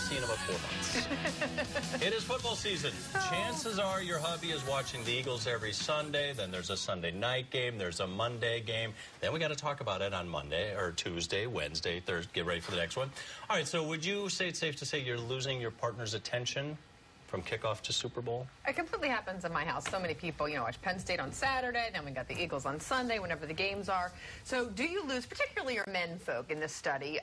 see in about 4 months. It is football season. Chances are your hubby is watching the Eagles every Sunday. Then there's a Sunday night game. There's a Monday game. Then we got to talk about it on Monday or Tuesday, Wednesday, Thursday. Get ready for the next one. All right, so would you say it's safe to say you're losing your partner's attention from kickoff to Super Bowl? It completely happens in my house. So many people, watch Penn State on Saturday, then we got the Eagles on Sunday, whenever the games are. So do you lose, particularly your men folk in this study,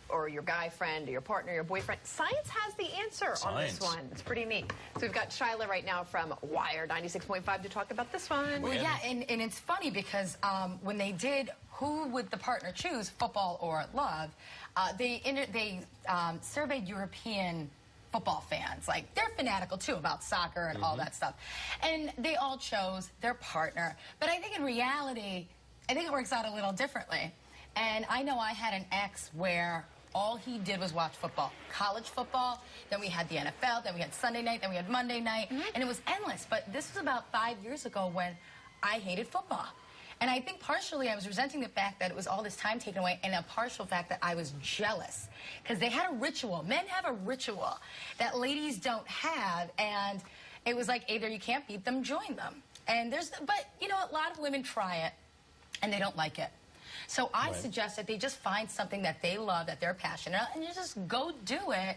or your guy friend, or your partner, your boyfriend? Science has the answer on this one. It's pretty neat. So we've got Shila right now from Wire 96.5 to talk about this one. Well, yeah, and it's funny because when they did who would the partner choose, football or love, they surveyed European football fans. Like, they're fanatical too about soccer and all that stuff, and they all chose their partner. But I think in reality, I think it works out a little differently. And I know I had an ex where all he did was watch football, college football, then we had the NFL, then we had Sunday night, then we had Monday night, and it was endless. But this was about 5 years ago when I hated football. And I think partially I was resenting the fact that it was all this time taken away, and a partial fact that I was jealous. Because they had a ritual. Men have a ritual that ladies don't have, and it was like, either you can't beat them, join them. And but a lot of women try it, and they don't like it. So I suggest that they just find something that they love, that they're passionate about, and you just go do it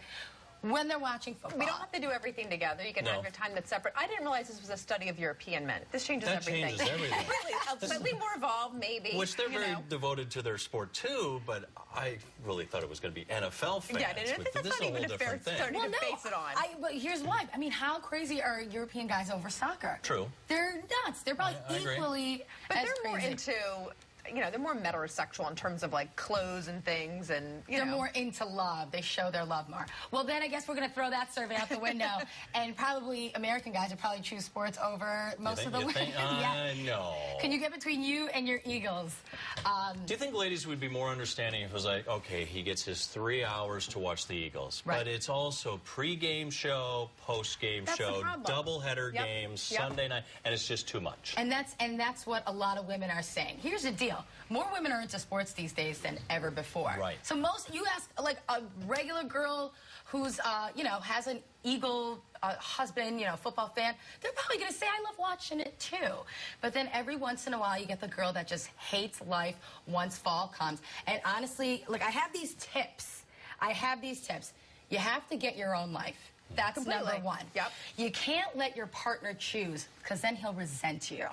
when they're watching football. We don't have to do everything together. You can have your time that's separate. I didn't realize this was a study of European men. This changes everything. That changes everything. Really, slightly more evolved, maybe. Which they're very devoted to their sport, too, but I really thought it was going to be NFL fans. Yeah, I think that's not even a fair starting to base it on. But here's why. I mean, how crazy are European guys over soccer? True. They're nuts. They're probably equally but as they're crazy. More into... they're more metrosexual in terms of, like, clothes and things, and, They're more into love. They show their love more. Well, then I guess we're going to throw that survey out the window, and probably American guys would probably choose sports over most of the women. No. Can you get between you and your Eagles? Do you think ladies would be more understanding if it was like, okay, he gets his 3 hours to watch the Eagles, but it's also pre-game show, post-game show, double-header games, Sunday night, and it's just too much. And that's what a lot of women are saying. Here's the deal. More women are into sports these days than ever before. Right. So you ask, like, a regular girl who's, has an Eagle husband, football fan, they're probably going to say, I love watching it too. But then every once in a while, you get the girl that just hates life once fall comes. And honestly, like, I have these tips. You have to get your own life. That's number one. Yep. You can't let your partner choose, because then he'll resent you.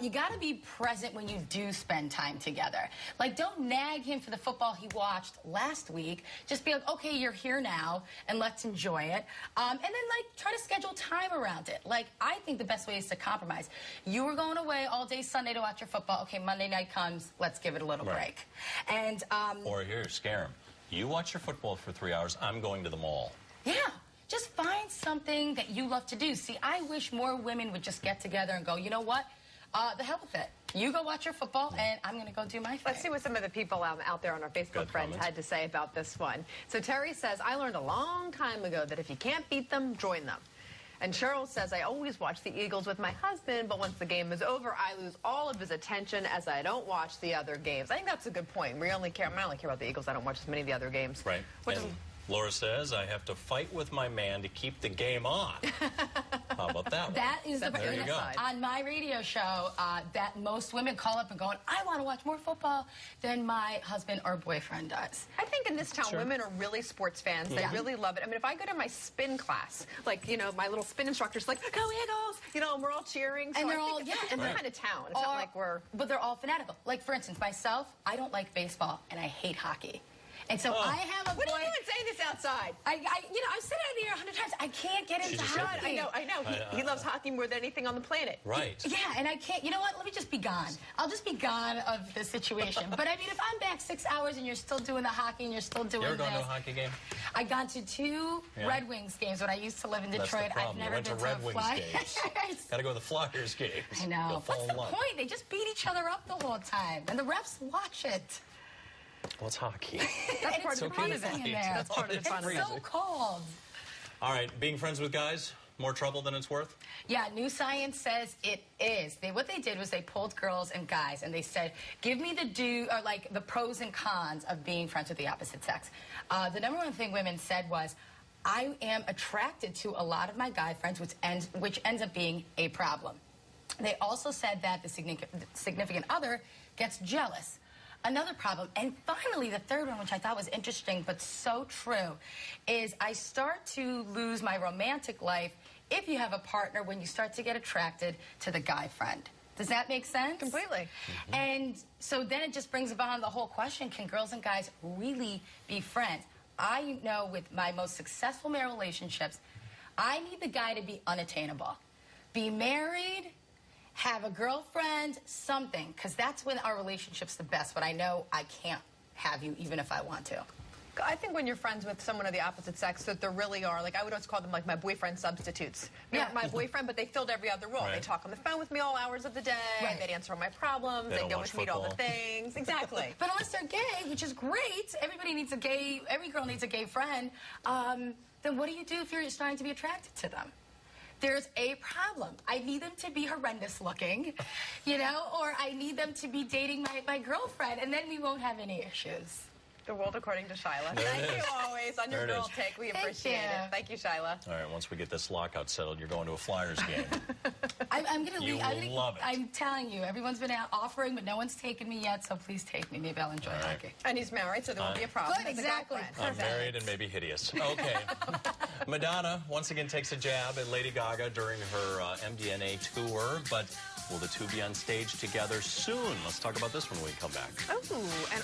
You got to be present when you do spend time together. Like, don't nag him for the football he watched last week. Just be like, okay, you're here now, and let's enjoy it. And then, like, try to schedule time around it. Like, I think the best way is to compromise. You were going away all day Sunday to watch your football. Okay, Monday night comes. Let's give it a little break. And or here, scare him. You watch your football for 3 hours. I'm going to the mall. Yeah. Just find something that you love to do. See, I wish more women would just get together and go, you know what? The hell with it. You go watch your football, and I'm going to go do my thing. Let's see what some of the people out there on our Facebook friends had to say about this one. So Terry says, I learned a long time ago that if you can't beat them, join them. And Cheryl says, I always watch the Eagles with my husband, but once the game is over, I lose all of his attention as I don't watch the other games. I think that's a good point. I only care about the Eagles. I don't watch as many of the other games. Right. Laura says, I have to fight with my man to keep the game on. How about that one? That is the there you go. On my radio show, that most women call up and going, I want to watch more football than my husband or boyfriend does. I think in this town, women are really sports fans. They really love it. I mean, if I go to my spin class, like, my little spin instructor's like, go Eagles! And we're all cheering. So And they're all, it's a different kind of town. It's not like we're... But they're all fanatical. Like, for instance, myself, I don't like baseball, and I hate hockey. And so I have a boy... What are you doing saying this outside? I've said it on the air 100 times. I can't get into hockey. I know. He loves hockey more than anything on the planet. Right. Yeah, and I can't... You know what? Let me just be gone. I'll just be gone of the situation. But, I mean, if I'm back 6 hours and you're still doing the hockey and you're still doing this... You ever gone to a hockky game? I've gone to 2 Red Wings games when I used to live in Detroit. That's the problem. I've never been to Red Wings games. Got to go to the Flyers games. I know. What's the point? They just beat each other up the whole time. And the refs watch it. Well, it's hockey. That's part of the fun of it. That's part of the fun of it. It's so cold. All right, being friends with guys, more trouble than it's worth? Yeah, new science says it is. What they did was they polled girls and guys, and they said, give me the pros and cons of being friends with the opposite sex. The number one thing women said was, I am attracted to a lot of my guy friends, which ends up being a problem. They also said that the significant other gets jealous. Another problem. And finally, the third one, which I thought was interesting but so true, is I start to lose my romantic life if you have a partner when you start to get attracted to the guy friend. Does that make sense? Completely. Mm-hmm. And so then it just brings about the whole question, can girls and guys really be friends? I know with my most successful marriage relationships, I need the guy to be unattainable. Be married, have a girlfriend, something, because that's when our relationship's the best, but I know I can't have you even if I want to. I think when you're friends with someone of the opposite sex, that there really are, like, I would always call them, like, my boyfriend substitutes. They're my boyfriend, but they filled every other role. Right. They talk on the phone with me all hours of the day. Right. They'd answer all my problems. They'd go with me to all the things. Exactly. But unless they're gay, which is great, every girl needs a gay friend, then what do you do if you're starting to be attracted to them? There's a problem. I need them to be horrendous looking, or I need them to be dating my girlfriend, and then we won't have any issues. The world according to Shila. Thank you always on your girl take. We appreciate it. Thank you, Shila. All right, once we get this lockout settled, you're going to a Flyers game. I'm going to leave. You will love it. I'm telling you, everyone's been offering, but no one's taken me yet, so please take me. Maybe I'll enjoy hockey. And he's married, so there won't be a problem. Good, exactly. I'm married and maybe hideous. Okay. Madonna once again takes a jab at Lady Gaga during her MDNA tour, but will the two be on stage together soon? Let's talk about this when we come back. Oh, and